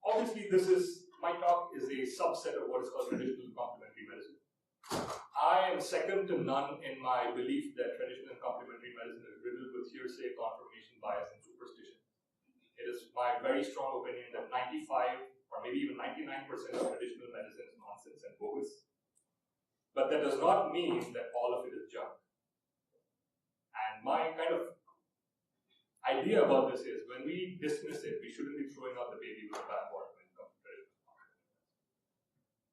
obviously my talk is a subset of what is called traditional complementary medicine. I am second to none in my belief that traditional and complementary medicine is riddled with hearsay, confirmation bias, and superstition. It is my very strong opinion that 95 or maybe even 99% of traditional medicine is nonsense and bogus. But that does not mean that all of it is junk. And my kind of idea about this is when we dismiss it, we shouldn't be throwing out the baby with the bathwater when it comes to traditional medicine.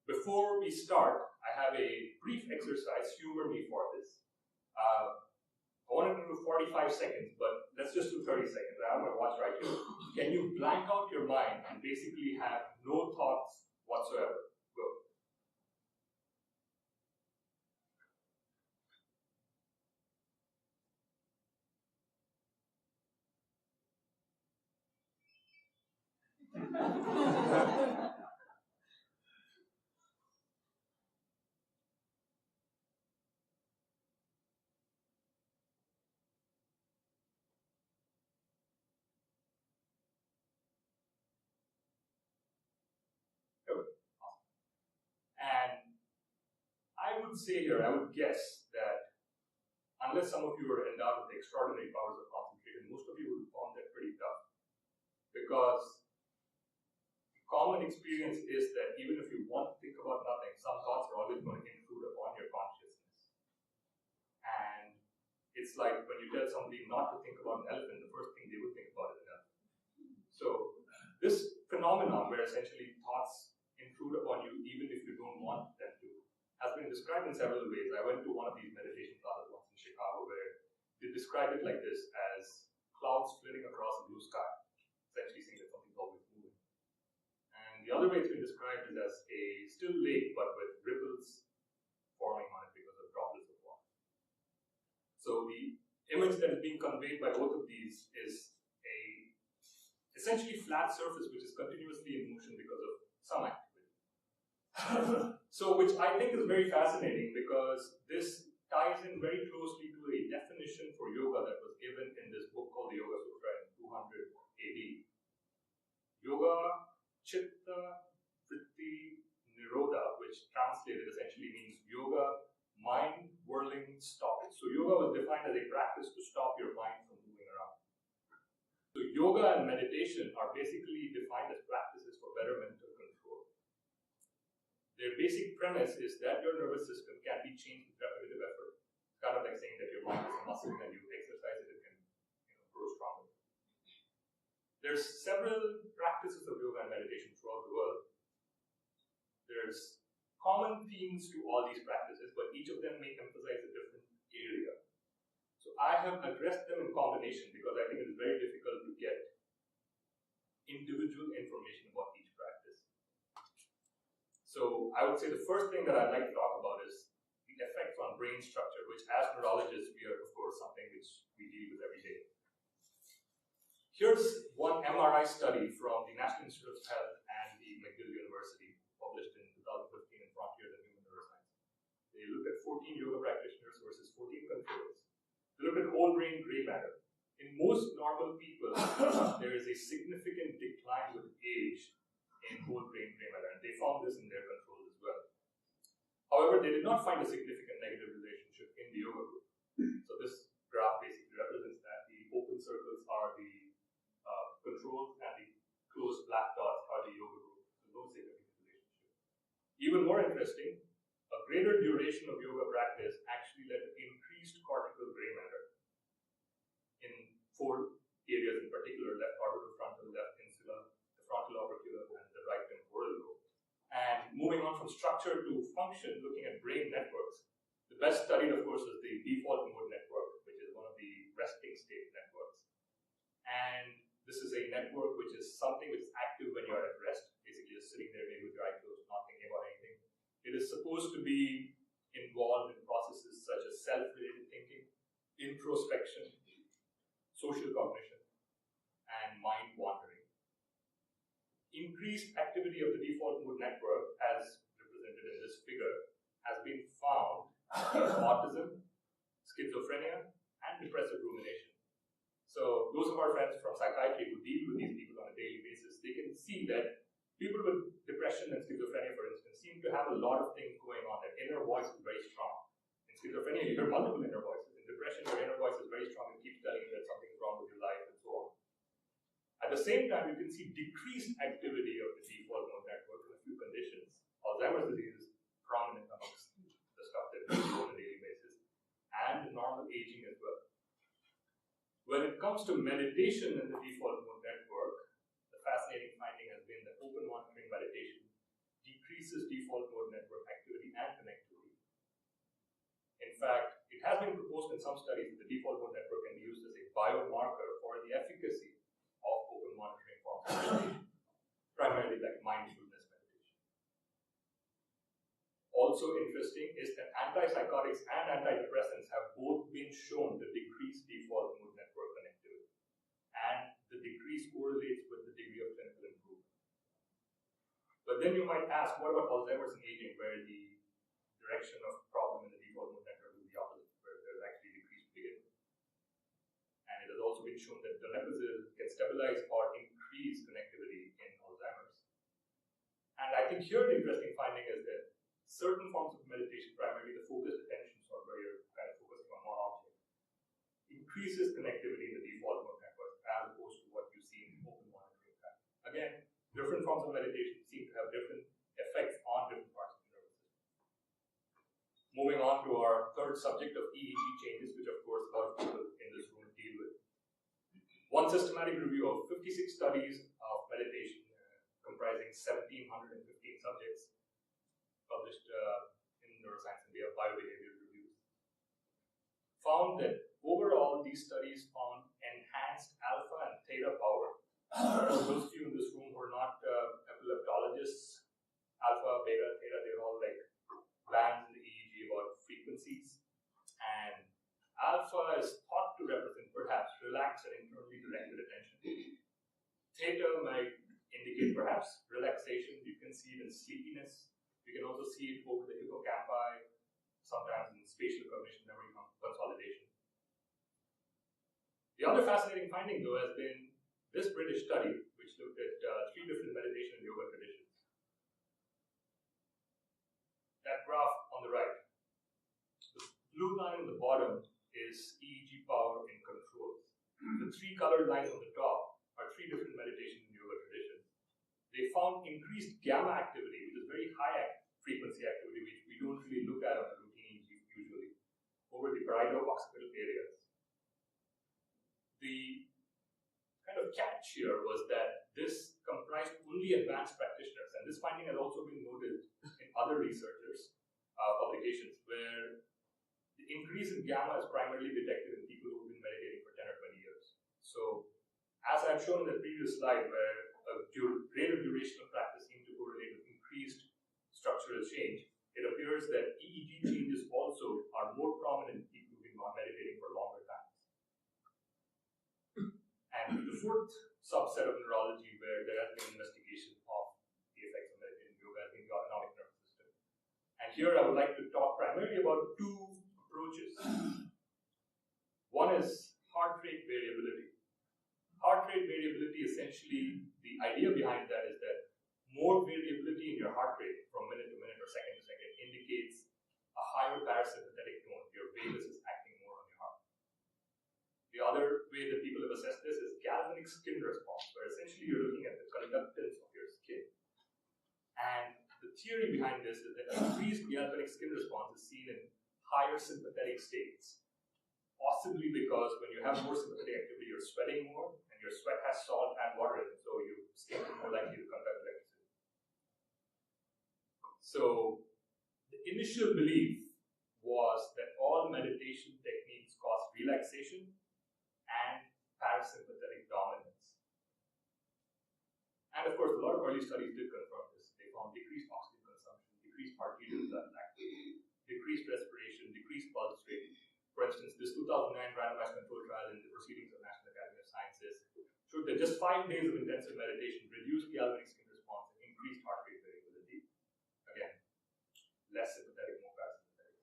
Before we start, I have a brief exercise. Humor me for this. I wanted to do 45 seconds, but let's just do 30 seconds. I have my watch right here. Can you blank out your mind and basically have no thoughts whatsoever? Go. And I would say here, I would guess that unless some of you are endowed with extraordinary powers of concentration, most of you would find that pretty tough. Because the common experience is that even if you want to think about nothing, some thoughts are always going to intrude upon your consciousness. And it's like when you tell somebody not to think about an elephant, the first thing they would think about is an elephant. So this phenomenon where essentially thoughts intrude upon you even if you don't want them to has been described in several ways. I went to one of these meditation classes once in Chicago where they described it like this, as clouds flitting across a blue sky, essentially saying that something's always moving. And the other way it's been described is as a still lake but with ripples forming on it because of droplets of water. So the image that is being conveyed by both of these is a essentially flat surface which is continuously in motion because of some activity. So, which I think is very fascinating because this ties in very closely to a definition for yoga that was given in this book called the Yoga Sutra in 200 AD. Yoga Chitta Vritti Nirodha, which translated essentially means yoga, mind whirling, stop it. So yoga was defined as a practice to stop your mind from moving around. So yoga and meditation are basically defined as practices for better mental control. Their basic premise is that your nervous system can be changed with repetitive effort. It's kind of like saying that your mind is a muscle and you exercise it, it can grow stronger. There's several practices of yoga and meditation throughout the world. There's common themes to all these practices, but each of them may emphasize a different area. So I have addressed them in combination because I think it is very difficult to get individual information about each practice. So I would say the first thing that I'd like to talk about is the effects on brain structure, which as neurologists, we are of course something which we deal with every day. Here's one MRI study from the National Institute of Health and the McGill University, published in 2015 in Frontiers in Human Neuroscience. They looked at 14 yoga practitioners versus 14 controls. They looked at whole brain gray matter. In most normal people, there is a significant decline with age in whole brain gray matter, and they found this in their controls as well. However, they did not find a significant negative relationship in the yoga group. So this graph basically represents that. The open circles are the controls, and the closed black dots are the yoga group. So no significant relationship. Even more interesting, a greater duration of yoga practice actually led to increased cortical gray matter in 4 areas in particular: left orbital frontal, left insula, the frontal opercular, and the right temporal lobe. And moving on from structure to function, looking at brain networks, the best studied, of course, is the default mode network, which is one of the resting state networks. And this is a network which is something which is active when you are at rest, basically just sitting there maybe with your eyes closed, not thinking about anything. It is supposed to be involved in processes such as self-related thinking, introspection, social cognition, and mind wandering. Increased activity of the default mode network, as represented in this figure, has been found in autism, schizophrenia, and depressive rumination. So those of our friends from psychiatry who deal with these people on a daily basis, they can see that People with depression and schizophrenia, for instance, seem to have a lot of things going on. Their inner voice is very strong. In schizophrenia, you hear multiple inner voices. In depression, your inner voice is very strong and keeps telling you that something is wrong with your life and so on. At the same time, you can see decreased activity of the default mode network in a few conditions. Alzheimer's disease is prominent amongst the stuff that we do on a daily basis, and normal aging as well. When it comes to meditation in the default mode network, the fascinating finding has been that open monitoring meditation decreases default mode network activity and connectivity. In fact, it has been proposed in some studies that the default mode network can be used as a biomarker for the efficacy of open monitoring forms of meditation, primarily like mindfulness meditation. Also interesting is that antipsychotics and antidepressants have both been shown to decrease default mode network connectivity, and the decrease correlates with the degree of clinical improvement. But then you might ask, what about Alzheimer's and aging, where the direction of problem in the default mode network is the opposite, where there's actually decrease to begin with? And it has also been shown that donepezil can stabilize or increase connectivity in Alzheimer's. And I think here the interesting finding is that certain forms of meditation, primarily the focused attention sort, where you're kind of focusing on one object, increases connectivity in the default mode network as opposed to what you see in open monitoring. Again, different forms of meditation seem to have different effects on different parts of the nervous system. Moving on to our third subject of EEG changes, which of course a lot of people in this room deal with. One systematic review of 56 studies of meditation comprising 1,715 subjects published in Neuroscience and Biobehavioral Reviews found that overall these studies found enhanced alpha and theta power. For those of you in this room who are not epileptologists, alpha, beta, theta, they're all like bands in the EEG about frequencies. And alpha is thought to represent perhaps relaxed and internally directed attention. Theta might indicate perhaps relaxation. You can see it in sleepiness. You can also see it over the hippocampi, sometimes in spatial cognition, memory consolidation. The other fascinating finding, though, has been this British study, which looked at 3 different meditation and yoga traditions. That graph on the right, the blue line on the bottom is EEG power in controls. The 3 colored lines on the top are 3 different meditation and yoga traditions. They found increased gamma activity, which is very high frequency activity, which we don't really look at on a routine EEG usually, over the parieto-occipital areas. The kind of catch here was that this comprised only advanced practitioners, and this finding has also been noted in other researchers' publications, where the increase in gamma is primarily detected in people who have been meditating for 10 or 20 years. So, as I've shown in the previous slide, where a greater duration of practice seemed to correlate with increased structural change, it appears that EEG changes also are more prominent in people who've been meditating for longer times. And the fourth subset of neurology where there has been investigation of the effects of meditation yoga has been the autonomic nervous system. And here I would like to talk primarily about 2 approaches. One is heart rate variability. Heart rate variability, essentially, the idea behind that is that more variability in your heart rate from minute to minute or second to second indicates a higher parasympathetic tone. Your vagus is acting more on your heart. The other way that people have assessed this is galvanic skin response, where essentially you're looking at the conductance of your skin. And the theory behind this is that increased galvanic skin response is seen in higher sympathetic states, possibly because when you have more sympathetic activity, you're sweating more, and your sweat has salt and water in it, so your skin is more likely to conduct electricity. So, the initial belief was that all meditation techniques cause relaxation and parasympathetic dominance. And of course, a lot of early studies did confirm this. They found decreased oxygen consumption, decreased arterial blood activity, decreased respiration, decreased pulse rate. For instance, this 2009 randomized control trial in the Proceedings of National Academy of Sciences showed that just 5 days of intensive meditation reduced galvanic skin response and increased heart rate variability. Again, less sympathetic, more parasympathetic.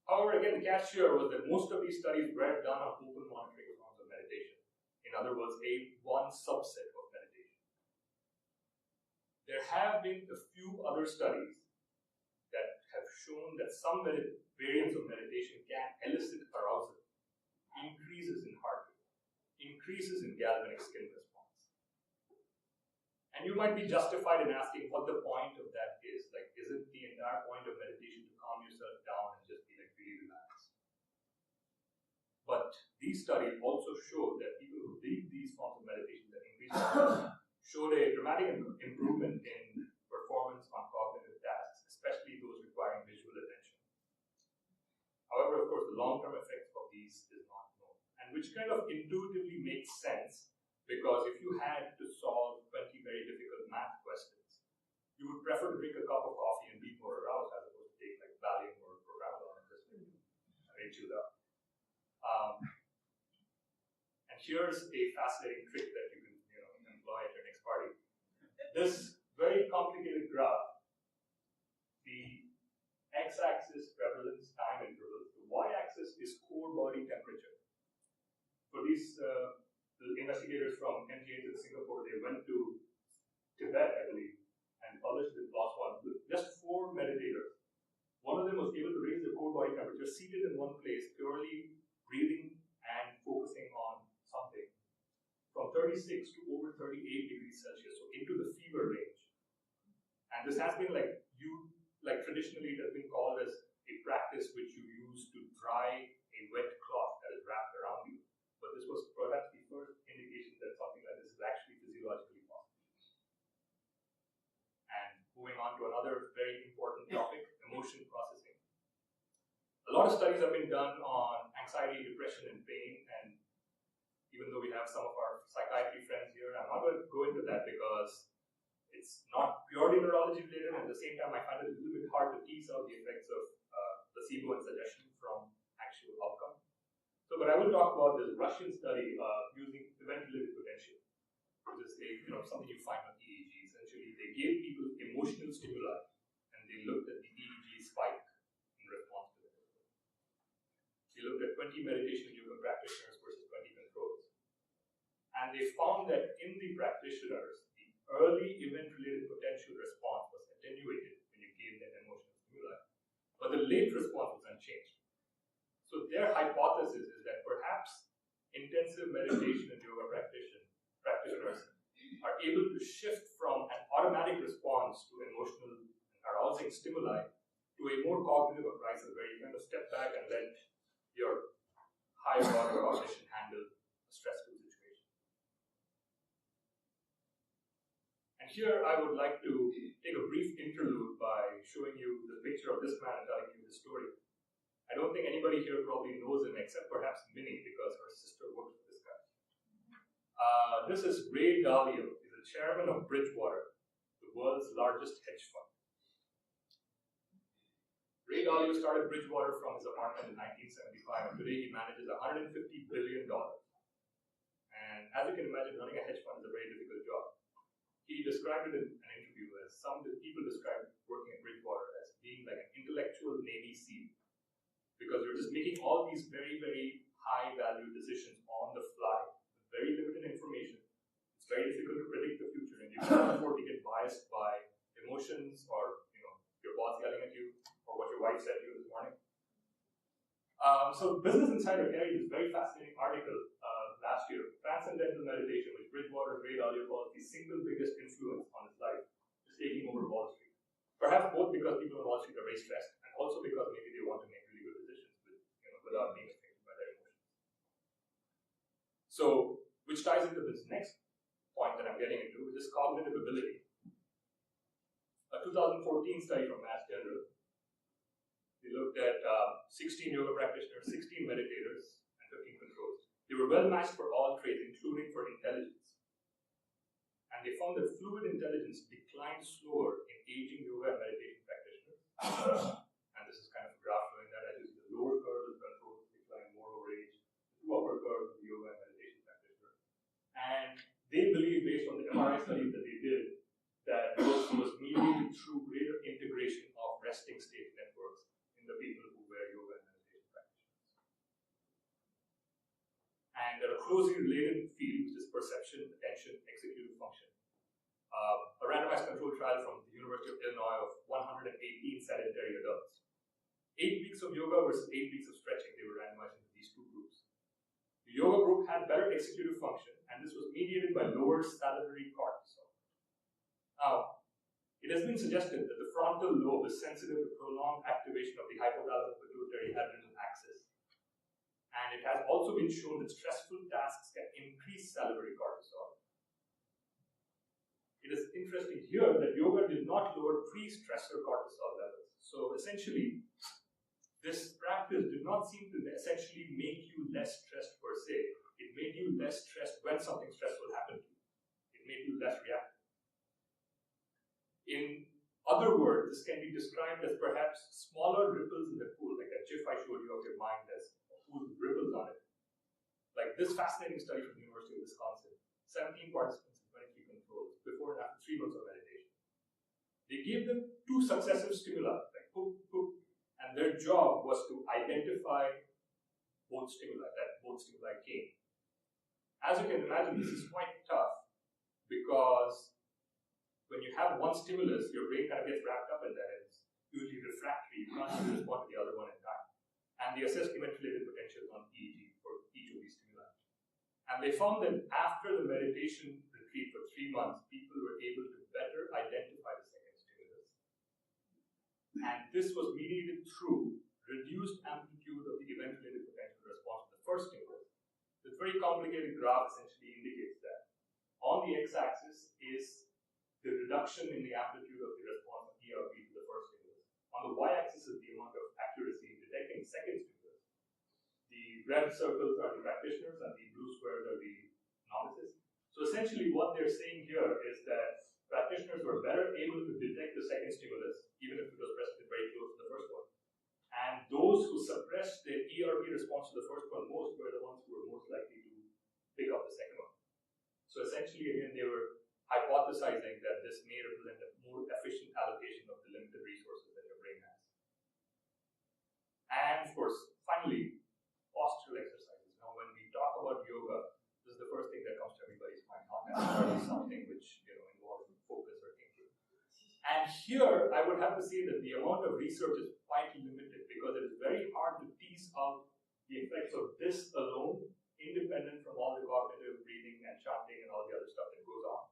However, again, the catch here was that most of these studies were done on open monitoring forms of meditation. In other words, one subset of meditation. There have been a few other studies that have shown that some variants of meditation can elicit arousal, increases in heart rate, increases in galvanic skin response. And you might be justified in asking what the point of that is. Like, isn't the entire point of meditation to calm yourself down and just be like really relaxed? But these studies also show that people who did these forms of meditation that increase showed a dramatic improvement in performance on cognitive tasks, especially those requiring visual attention. However, of course, the long-term effects of these is not known, and which kind of intuitively makes sense, because if you had to solve 20 very difficult math questions, you would prefer to drink a cup of coffee and be more aroused as opposed to take like Valium or Propranolol and just very chilled up. And here's a fascinating trick that you can employ at your next party. This very complicated graph, the x-axis prevalence time intervals, the y-axis is core body temperature. For these the investigators from MGH in Singapore, they went to Tibet, I believe, and published this last one. Just 4 meditators. One of them was able to raise their core body temperature seated in one place, purely breathing and focusing on something, from 36 to over 38 degrees Celsius, so into the fever range. And this has been traditionally it has been called as a practice which you use to dry a wet cloth that is wrapped around you. But this was perhaps the first indication that something like this is actually physiologically possible. And moving on to another very important topic, emotion processing. A lot of studies have been done on anxiety, depression, and pain, and even though we have some of our psychiatry friends here, I'm not going to go into that because it's not purely neurology related, and at the same time I find it a little bit hard to tease out the effects of placebo and suggestion from actual outcome. So, but I will talk about this Russian study using event-related potential, which is something you find on EEG. Essentially, they gave people emotional stimuli, and they looked at the EEG spike in response to it. They looked at 20 meditation yoga practitioners versus 20 controls, and they found that in the practitioners, the early event-related potential response was attenuated when you gave them emotional stimuli, but the late response was unchanged. So their hypothesis is that perhaps intensive meditation and yoga practitioners are able to shift from an automatic response to emotional and arousing stimuli to a more cognitive appraisal, where you kind of step back and let your higher order cognition handle a stressful situation. And here I would like to take a brief interlude by showing you the picture of this man and telling you his story. I don't think anybody here probably knows him except perhaps Minnie, because her sister works with this guy. This is Ray Dalio. He's the chairman of Bridgewater, the world's largest hedge fund. Ray Dalio started Bridgewater from his apartment in 1975, and today he manages $150 billion. And as you can imagine, running a hedge fund is a very difficult job. He described it in an interview as some people described working at Bridgewater as being like an intellectual Navy SEAL, because you're just making all these very, very high-value decisions on the fly with very limited information. It's very difficult to predict the future, and you can't afford to get biased by emotions or your boss yelling at you or what your wife said to you this morning. So Business Insider carried this very fascinating article last year, Transcendental Meditation, which Bridgewater's Ray Dalio calls the single biggest influence on his life, is taking over Wall Street. Perhaps both because people on Wall Street are very stressed, and also because maybe they want to make really good decisions without being affected by their emotions. So, which ties into this next point that I'm getting into, which is cognitive ability. A 2014 study from Mass General, they looked at 16 yoga practitioners, 16 meditators, and 15 controls. They were well matched for all traits, including for intelligence. And they found that fluid intelligence declined slower in aging yoga and meditation practitioners. And this is kind of a graph showing that, as you see, the lower curve is controls decline more over age, the two upper curves is yoga and meditation practitioners. And they believe, based on the MRI studies that they did, that this was mediated through greater integration of resting state networks in the people who wear yoga and meditation practitioners. And there are closely related fields, which is perception, attention, executive function. a randomized controlled trial from the University of Illinois of 118 sedentary adults. 8 weeks of yoga versus 8 weeks of stretching, they were randomized into these two groups. The yoga group had better executive function, and this was mediated by lower salivary cortisol. Now, it has been suggested that the frontal lobe is sensitive to prolonged activation of the hypothalamus pituitary adrenal axis. And it has also been shown that stressful tasks can increase salivary cortisol. It is interesting here that yoga did not lower pre-stressor cortisol levels. So essentially, this practice did not seem to essentially make you less stressed per se. It made you less stressed when something stressful happened to you. It made you less reactive. In other words, this can be described as perhaps smaller ripples in the pool, like that GIF I showed you of your mind as a pool with ripples on it. Like this fascinating study from the University of Wisconsin, 17 participants and 23 controls, before and after 3 months of meditation. They gave them 2 successive stimuli, like poop, poop, and their job was to identify both stimuli came. As you can imagine, this is quite tough because when you have one stimulus, your brain kind of gets wrapped up in that. It's usually refractory. You can't really respond to the other one in time. And they assessed event-related potentials on EEG for each of these stimuli. And they found that after the meditation retreat for 3 months, people were able to better identify the second stimulus. And this was mediated through reduced amplitude of the event-related potential response to the first stimulus. This very complicated graph essentially indicates that on the x-axis is the reduction in the amplitude of the response of ERP to the first stimulus. On the y-axis is the amount of accuracy in detecting second stimulus. The red circles are the practitioners and the blue squares are the novices. So essentially what they're saying here is that practitioners were better able to detect the second stimulus, even if it was present very close to the first one. And those who suppressed their ERP response to the first one most were the ones who were most likely to pick up the second one. So essentially, again, they were hypothesizing that this may represent a more efficient allocation of the limited resources that your brain has. And of course, finally, postural exercises. Now, when we talk about yoga, this is the first thing that comes to everybody's mind, not necessarily something which involves focus or thinking. And here, I would have to say that the amount of research is quite limited because it is very hard to tease out the effects of this alone, independent from all the cognitive breathing and chanting and all the other stuff that goes on.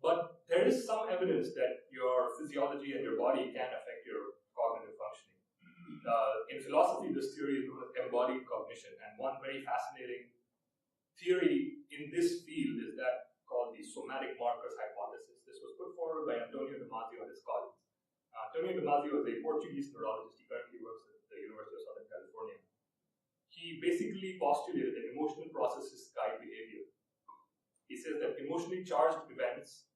But there is some evidence that your physiology and your body can affect your cognitive functioning. In philosophy, this theory is known as embodied cognition, and one very fascinating theory in this field is that called the somatic markers hypothesis. This was put forward by Antonio Damasio and his colleagues. Antonio Damasio is a Portuguese neurologist. He currently works at the University of Southern California. He basically postulated that emotional processes guide behavior. He says that emotionally charged events,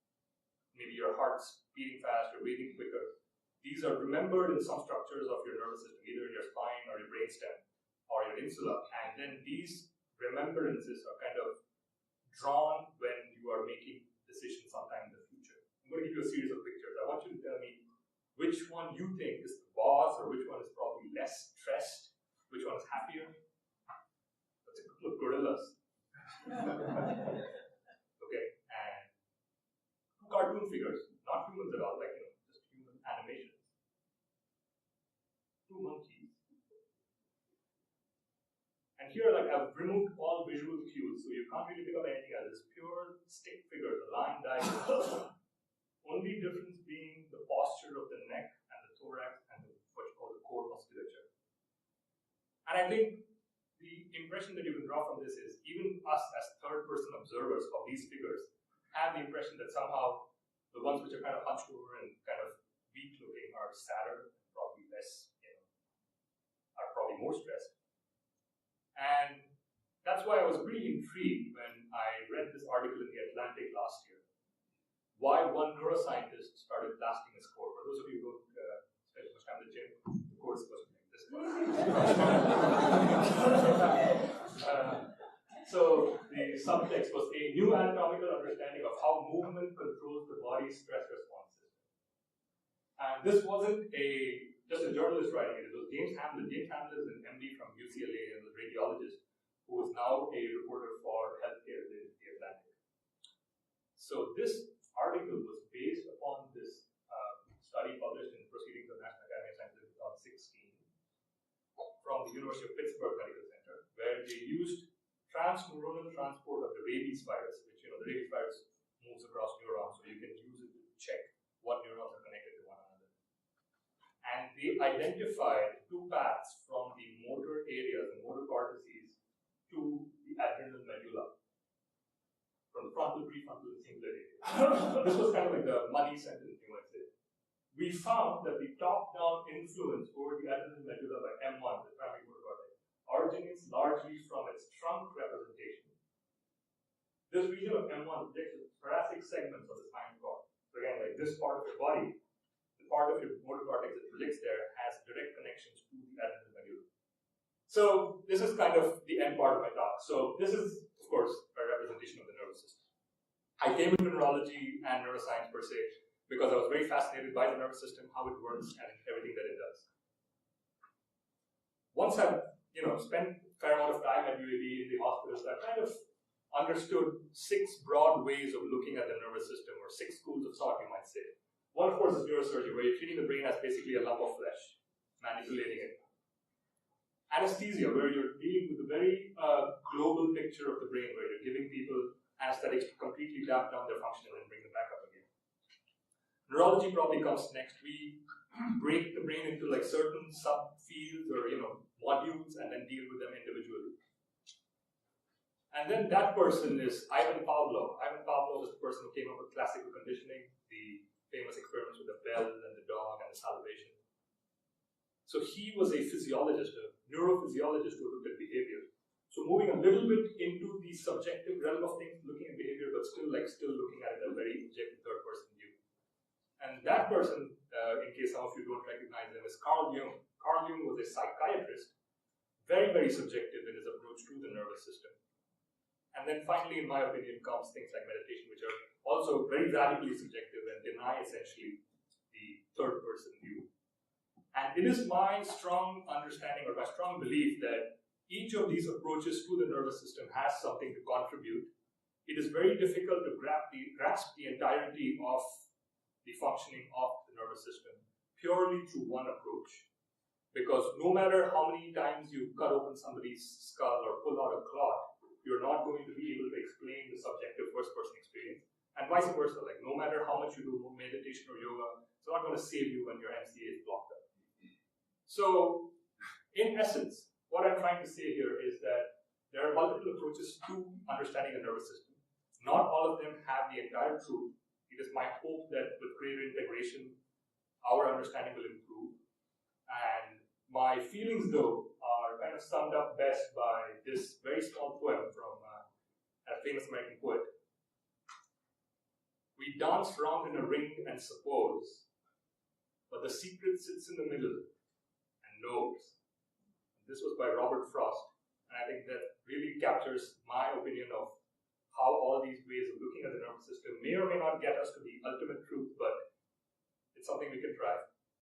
maybe your heart's beating fast or breathing quicker, these are remembered in some structures of your nervous system, either in your spine or your brainstem or your insula, and then these remembrances are kind of drawn when you are making decisions sometime in the future. I'm going to give you a series of pictures. I want you to tell me which one you think is the boss or which one is probably less stressed, which one is happier. That's a couple of gorillas. Okay, and 2 cartoon figures, not humans at all, like just human animations. 2 monkeys. And here, I've removed all visual cues, so you can't really pick up anything else. It's pure stick figures, a line diagram. Only difference being the posture of the neck and the thorax and what you call the core musculature. And I think the impression that you can draw from this is even us as third-person observers of these figures have the impression that somehow the ones which are kind of hunched over and kind of weak-looking are sadder, probably less, are probably more stressed. And that's why I was really intrigued when I read this article in The Atlantic last year. Why one neuroscientist started blasting his core. For those of you who don't spend much time in the gym, the core is supposed to be like this one. So the subtext was a new anatomical understanding of how movement controls the body's stress response system. And this wasn't just a journalist writing it. It was James Hamlin. James Hamlin is an MD from UCLA and a radiologist who is now a reporter for healthcare related to The Atlantic. So this article was based upon this study published in Proceedings of the National Academy of Sciences in 2016 from the University of Pittsburgh Medical Center, where they used transneuronal transport of the rabies virus, which, the rabies virus moves across neurons, so you can use it to check what neurons are connected to one another. And they identified two paths from the motor areas, the motor cortices, to the adrenal medulla, from the frontal, prefrontal, and cingulate area. This was kind of like the money sentence, you might say. We found that the top-down influence over the adrenal medulla by M1, the primary motor cortex, originates largely from its trunk representation. This region of M1 projects the thoracic segments of the spinal cord. So again, like this part of your body, the part of your motor cortex that projects there has direct connections to the adrenal medulla. So this is kind of the end part of my talk. So this is, of course, a representation of the nervous system. I came into neurology and neuroscience per se because I was very fascinated by the nervous system, how it works, and everything that it does. Once I've spent a fair amount of time at UAB in the hospitals, I kind of understood 6 broad ways of looking at the nervous system, or 6 schools of thought, you might say. One, of course, is neurosurgery, where you're treating the brain as basically a lump of flesh, manipulating it. Anesthesia, where you're dealing with a very global picture of the brain, where you're giving people anesthetics to completely damp down their function and then bring them back up again. Neurology probably comes next. We break the brain into like certain subfields or modules and then deal with them individually. And then that person is Ivan Pavlov. Ivan Pavlov is the person who came up with classical conditioning, the famous experiments with the bell and the dog and the salivation. So he was a physiologist, a neurophysiologist who looked at behavior. So moving a little bit into the subjective realm of things, looking at behavior, but still looking at it in a very objective third-person view. And that person, in case some of you don't recognize him, is Carl Jung. Carl Jung was a psychiatrist, very, very subjective in his approach to the nervous system. And then finally, in my opinion, comes things like meditation, which are also very radically subjective and deny essentially the third-person view. And it is my strong understanding or my strong belief that each of these approaches to the nervous system has something to contribute. It is very difficult to grasp the entirety of the functioning of the nervous system purely through one approach. Because no matter how many times you cut open somebody's skull or pull out a clot, you're not going to be able to explain the subjective first-person experience. And vice versa, like no matter how much you do meditation or yoga, it's not going to save you when your MCA is blocked up. So, in essence, what I'm trying to say here is that there are multiple approaches to understanding the nervous system. Not all of them have the entire truth. It is my hope that with greater integration, our understanding will improve. And my feelings, though, are kind of summed up best by this very small poem from a famous American poet. We dance round in a ring and suppose, but the secret sits in the middle and knows. This was by Robert Frost, and I think that really captures my opinion of how all these ways of looking at the nervous system may or may not get us to the ultimate truth, but it's something we can try.